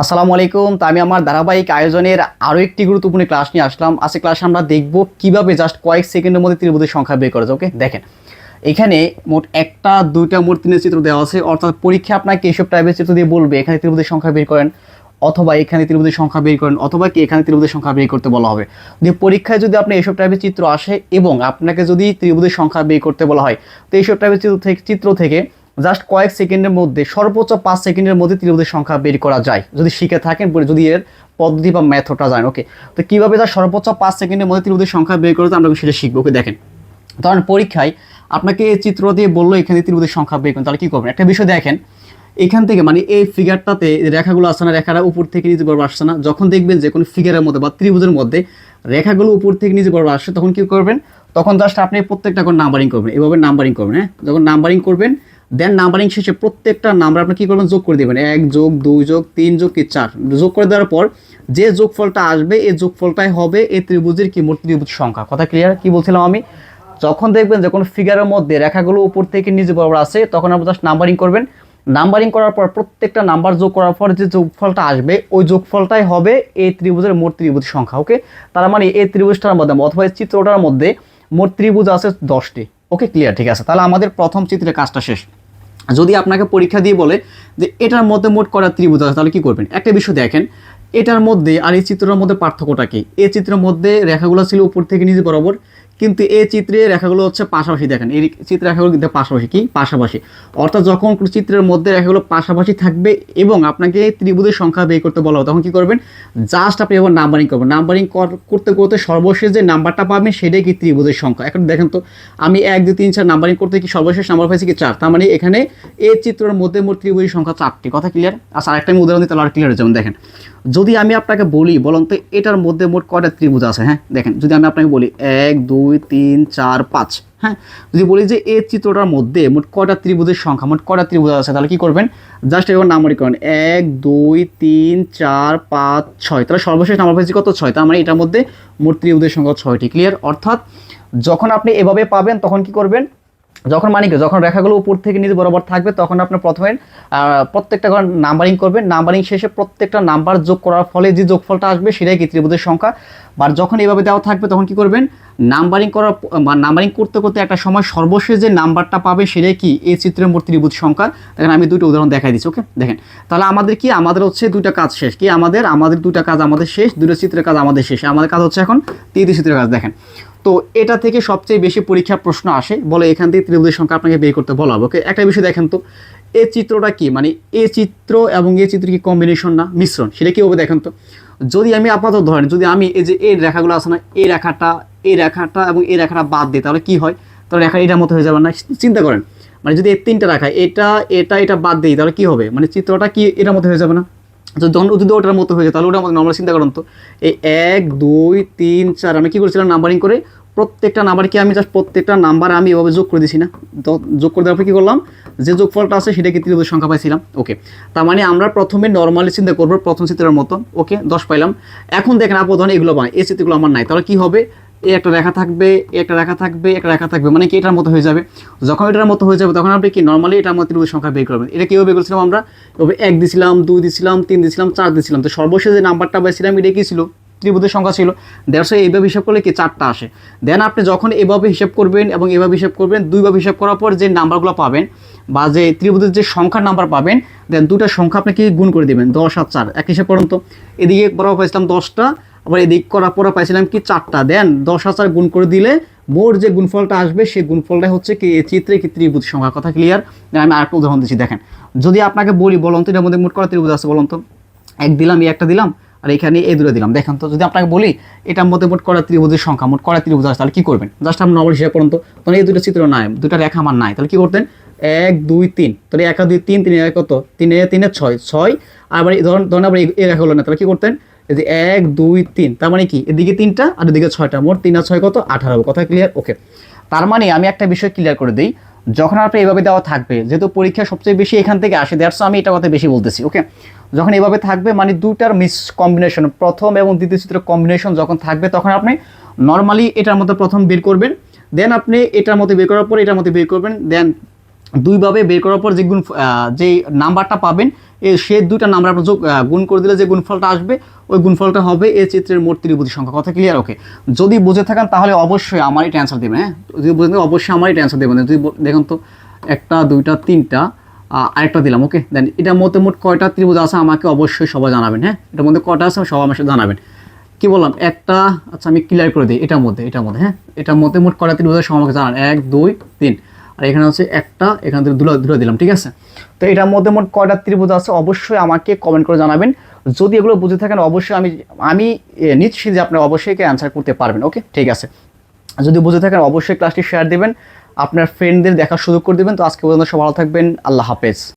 আসসালামু আলাইকুম। তো আমি আমার ধারাবাহিক আয়োজনের আরও একটি গুরুত্বপূর্ণ ক্লাস নিয়ে আসলাম। আজকে ক্লাসে আমরা দেখব কিভাবে জাস্ট কয়েক সেকেন্ডের মধ্যে ত্রিভুজের সংখ্যা বের করা যায়। ওকে, দেখেন এখানে মোট একটা দুইটা মোট তিনের চিত্র দেওয়া আছে, অর্থাৎ পরীক্ষা আপনাকে এইসব টাইপের চিত্র দিয়ে বলবে এখানে ত্রিভুজের সংখ্যা বের করেন, অথবা এখানে ত্রিভুজের সংখ্যা বের করেন, অথবা কি এখানে ত্রিভুজের সংখ্যা বের করতে বলা হবে। যে পরীক্ষায় যদি আপনি এইসব টাইপের চিত্র আসে এবং আপনাকে যদি ত্রিভুজের সংখ্যা বের করতে বলা হয়, তো এইসব টাইপের চিত্র থেকে জাস্ট কয়েক সেকেন্ডের মধ্যে সর্বোচ্চ 5 সেকেন্ডের মধ্যে ত্রিভুজের সংখ্যা বের করা যায় যদি শিখে থাকেন, যদি এর পদ্ধতি বা মেথডটা জানেন। ওকে, তো কীভাবে যা সর্বোচ্চ 5 সেকেন্ডের মধ্যে ত্রিভুজের সংখ্যা বের করতে আমরা সেটা শিখবো। ওকে, দেখেন ধরেন পরীক্ষায় আপনাকে এই চিত্র দিয়ে বললো এখানে ত্রিভুজের সংখ্যা বের করেন, তাহলে কী করবেন? একটা বিষয় দেখেন, এখান থেকে মানে এই ফিগারটাতে রেখাগুলো আসছে না, রেখাটা উপর থেকে নিচে বরাবর আসছে না। যখন দেখবেন যে কোনো ফিগারের মধ্যে বা ত্রিভুজের মধ্যে রেখাগুলো উপর থেকে নিচে বরাবর আসছে, তখন কী করবেন? তখন জাস্ট আপনি প্রত্যেকটা করে নাম্বারিং করবেন, এভাবে নাম্বারিং করবেন। হ্যাঁ, যখন নাম্বারিং করবেন দেন নাম্বারিং শেষে প্রত্যেকটা নাম্বার আপনি কী করবেন? যোগ করে দেবেন, 1 যোগ 2 যোগ 3 যোগ কি 4 যোগ করে দেওয়ার পর যে যোগফলটা আসবে এই যোগফলটাই হবে এই ত্রিভুজের কি মোট ত্রিভুজ সংখ্যা। কথা ক্লিয়ার? কি বলছিলাম আমি? যখন দেখবেন যে কোনো ফিগারের মধ্যে রেখাগুলো উপর থেকে নিচে বরাবর আসে, তখন আপনি জাস্ট নাম্বারিং করবেন। নাম্বারিং করার পর প্রত্যেকটা নাম্বার যোগ করার পর যে যোগফলটা আসবে ওই যোগফলটাই হবে এই ত্রিভুজের মোট ত্রিভুজ সংখ্যা। ওকে, তার মানে এই ত্রিভুজটার মধ্যে অথবা এই চিত্রটার মধ্যে মোট ত্রিভুজ আছে 10টি। ওকে, ক্লিয়ার? ঠিক আছে, তাহলে আমাদের প্রথম চিত্রের কাজটা শেষ। যদি আপনাকে পরীক্ষা দিয়ে বলে যে এটার মধ্যে মোট কটা ত্রিভুজ আছে, তাহলে কি করবেন? একটা বিষয় দেখেন, এটার মধ্যে আর এই চিত্রের মধ্যে পার্থক্যটা কি? এই চিত্রের মধ্যে রেখাগুলো ছিল উপর থেকে নিচে বরাবর, কিন্তু এই চিত্রে রেখাগুলো হচ্ছে পাশাপাশি। দেখেন এই চিত্রে রেখাগুলো কিন্তু পাশাপাশি, কি পাশাপাশি, অর্থাৎ যখন কোনো চিত্রের মধ্যে রেখাগুলো পাশাপাশি থাকবে এবং আপনাকে ত্রিভুজের সংখ্যা বের করতে বলা হবে, তখন কি করবেন? জাস্ট আপনি এবার নাম্বারিং করবেন। নাম্বারিং করতে করতে সর্বশেষ যে নাম্বারটা পাবেন সেটাই কি ত্রিভুজের সংখ্যা। এখন দেখেন তো, আমি 1 2 3 4 নাম্বারিং করতে কি সর্বশেষ নাম্বার পাইছি কি 4, তার মানে এখানে এই চিত্রের মধ্যে মোট ত্রিভুজের সংখ্যা 4টি। কথা ক্লিয়ার? আচ্ছা, আরেকটা আমি উদাহরণ দিই, তাহলে আর ক্লিয়ার হয়ে যাবেন। দেখেন যদি আমি আপনাকে বলি বলুন তো এটার মধ্যে মোট কয়টা ত্রিভুজ আছে। হ্যাঁ, দেখেন যদি আমি আপনাকে বলি 1 2 3 4 5, হ্যাঁ, যদি বলি যে এই চিত্রটার মধ্যে মোট কয়টা ত্রিভুজের সংখ্যা, মোট কয়টা ত্রিভুজ আছে, তাহলে কি করবেন? জাস্ট এবার নাম্বারিং করেন, 1 2 3 4 5 6, তাহলে সর্বশেষ নাম্বার পাইছি কত? 6। তার মানে এটার মধ্যে মোট ত্রিভুজের সংখ্যা 6টি। ক্লিয়ার? অর্থাৎ যখন আপনি এভাবে পাবেন তখন কি করবেন? যখন মানে কি, যখন রেখাগুলো উপর থেকে নিচে বরাবর থাকবে তখন আপনি প্রথমে প্রত্যেকটা নাম্বারিং করবেন। নাম্বারিং শেষে প্রত্যেকটা নাম্বার যোগ করার ফলে যে যোগফলটা আসবে সেটাই কি ত্রিভুজের সংখ্যা। বা যখন এভাবে দেওয়া থাকবে তখন কি করবেন? নাম্বারিং করতে করতে একটা সময় সর্বশেষ যে নাম্বারটা পাবে সেটাই কি এই চিত্রের মোট ত্রিভুজ সংখ্যা। দেখেন আমি দুটো উদাহরণ দেখাই দিচ্ছি। ওকে, দেখেন তাহলে আমাদের কি, আমাদের হচ্ছে দুইটা কাজ শেষ। কি আমাদের দুইটা কাজ আমাদের শেষ, দুটো চিত্রের কাজ আমাদের শেষ। আমাদের কাজ হচ্ছে এখন তৃতীয় চিত্রের কাজ। দেখেন তো এটা থেকে সবচেয়ে বেশি পরীক্ষা প্রশ্ন আসে, বলে এখান থেকে ত্রিভুজের সংখ্যা আপনাকে বের করতে বলা হবে। ওকে, একটা বিষয় দেখেন তো, এই চিত্রটা কি, মানে এই চিত্র এবং এই চিত্র কি কম্বিনেশন না মিশ্রণ? সেটা কি হবে দেখেন তো। যদি আমি আপাতত ধরেন, যদি আমি এই যে এই রেখাগুলো আছে না, এই রেখাটা এবং এই রেখাটা বাদ দিই, তাহলে কি হয়? তাহলে রেখা এটার মতো হয়ে যাবে না? চিন্তা করেন, মানে যদি এই তিনটা রেখা এটা বাদ দিই তাহলে কি হবে? মানে চিত্রটা কি এটার মতো হয়ে যাবে না? যদি ওটার মতো হয়ে যায় তাহলে ওটার মতো নর্মাল চিন্তা করুন তো, এই 1 2 3 4 আমি কী করেছিলাম? নাম্বারিং করে প্রত্যেকটা নাম্বার কি আমি জাস্ট প্রত্যেকটা নাম্বার আমি এভাবে যোগ করে দিছি না? তো যোগ করে দেওয়ার পর কী করলাম? যে যোগফলটা আছে সেটা কি ত্রিভুজের সংখ্যা পাইছিলাম। ওকে, তার মানে আমরা প্রথমে নর্মালি চিন্তা করবো প্রথম চিত্রের মতো। ওকে, 10 পাইলাম। এখন দেখেন আপন এগুলো পাই, এই চিত্রগুলো আমার নাই, তাহলে কী হবে? এই একটা রেখা থাকবে, একটা রেখা থাকবে, একটা রেখা থাকবে, মানে কি এটার মতো হয়ে যাবে। যখন এটার মতো হয়ে যাবে তখন আপনি কি নর্মালি এটার মতো ত্রিভুজ সংখ্যা বের করবেন। এটা কীভাবে বের করেছিলাম আমরা? এভাবে 1 দিছিলাম, 2 দিছিলাম, 3 দিছিলাম, 4 দিছিলাম, তো সর্বশেষ যে নাম্বারটা পাইছিলাম এটা কি ছিল? ত্রিভুজের সংখ্যা ছিল। দেড়শো এইভাবে হিসাব করলে কি 4টা আসে। দেন আপনি যখন এভাবে হিসাব করবেন এবং এভাবে হিসাব করবেন, দুইভাবে হিসাব করার পর যে নাম্বারগুলো পাবেন বা যে ত্রিভুজের যে সংখ্যার নাম্বার পাবেন, দেন দুটা সংখ্যা আপনি কি গুণ করে দেবেন, 10 আর 4। এক হিসাব করুন তো, এদিকে বরাবর পাইছিলাম 10টা, আবার এদিক করার পরে পাইছিলাম কি 4টা। দেন 10 আর 4 গুণ করে দিলে মোট যে গুণফলটা আসবে সেই গুণফলটা হচ্ছে কি এই চিত্রে কি ত্রিভুজ সংখ্যা। কথা ক্লিয়ার? আমি আরেকটা উদাহরণ দিচ্ছি। দেখেন যদি আপনাকে বলি বলুন তো এটার মধ্যে মোট কটা ত্রিভুজ আছে বলুন তো? 1 দিলাম, এই একটা দিলাম, আর এখানে এই দুটো দিলাম। দেখেন তো যদি আপনাকে বলি এটার মধ্যে মোট কটা ত্রিভুজের সংখ্যা, মোট কটা ত্রিভুজ আছে, তাহলে কী করবেন? জাস্ট আপনি নর্মাল হিসাব করুন তো। তখন এই দুটো চিত্র নাই, দুটা রেখা আমার নাই, তাহলে কী করতেন? 1 2 3, তাহলে 1 2 3 3 কত? 3 3 6, আবার ধরেন আবার এই রেখা হলো না, তাহলে কী করতেন? এই যে 1 2 3, তার মানে কি এদিকে 3টা আর এদিকে 6টা, মোট 3 আর 6 কত? 18। কথা ক্লিয়ার? ওকে, তার মানে আমি একটা বিষয় ক্লিয়ার করে দিই, যখন আপনি এভাবে দেওয়া থাকবে, যেহেতু পরীক্ষা সবচেয়ে বেশি এখান থেকে আসে, দ্যাটস আমি এটা কথা বেশি বলতেছি। ওকে, যখন এভাবে থাকবে মানে দুইটার মিস কম্বিনেশন, প্রথম এবং দ্বিতীয় চিত্রের কম্বিনেশন যখন থাকবে তখন আপনি নর্মালি এটার মধ্যে প্রথম বের করবেন, দেন আপনি এটার মধ্যে বের করার পর এটার মধ্যে বের করবেন, দেন দুইভাবে বের করার পর যে নাম্বারটা পাবেন সে দুইটা নাম্বার আপনার গুণ করে দিলে যে গুণফলটা আসবে ওই গুণফলটা হবে এই চিত্রের মোট ত্রিভুজ সংখ্যা। কথা ক্লিয়ার? ওকে, যদি বুঝে থাকেন তাহলে অবশ্যই আমার এটা অ্যান্সার দেবেন। হ্যাঁ, যদি বুঝে থাকেন অবশ্যই আমার এটা অ্যান্সার দেবেন। যদি দেখুন তো 1 2 3 আরেকটা দিলাম। ওকে, দেন এটার মধ্যে মোট কয়টা ত্রিভুজ আছে আমাকে অবশ্যই সবাই জানাবেন। হ্যাঁ, এটার মধ্যে কয়টা আছে সবাই আমার সাথে জানাবেন। কি বললাম একটা, আচ্ছা আমি ক্লিয়ার করে দিই। এটার মধ্যে হ্যাঁ, এটার মধ্যে মোট কয়টা ত্রিভুজ আছে সবাই আমাকে জানান। 1 2 3, আর এখানে হচ্ছে একটা, এখান থেকে দুটো দিলাম। ঠিক আছে, তো এটার মধ্যে মোট কয়টা ত্রিভুজ আছে অবশ্যই আমাকে কমেন্ট করে জানাবেন। যদি এগুলো বুঝে থাকেন অবশ্যই আমি নিশ্চিত যে আপনি অবশ্যই অ্যান্সার করতে পারবেন। ওকে, ঠিক আছে, যদি বুঝে থাকেন অবশ্যই ক্লাসটি শেয়ার দিবেন, আপনার ফ্রেন্ডদের দেখার সুযোগ করে দেবেন। তো আজকে পর্যন্ত সব ভালো থাকবেন, আল্লাহ হাফেজ।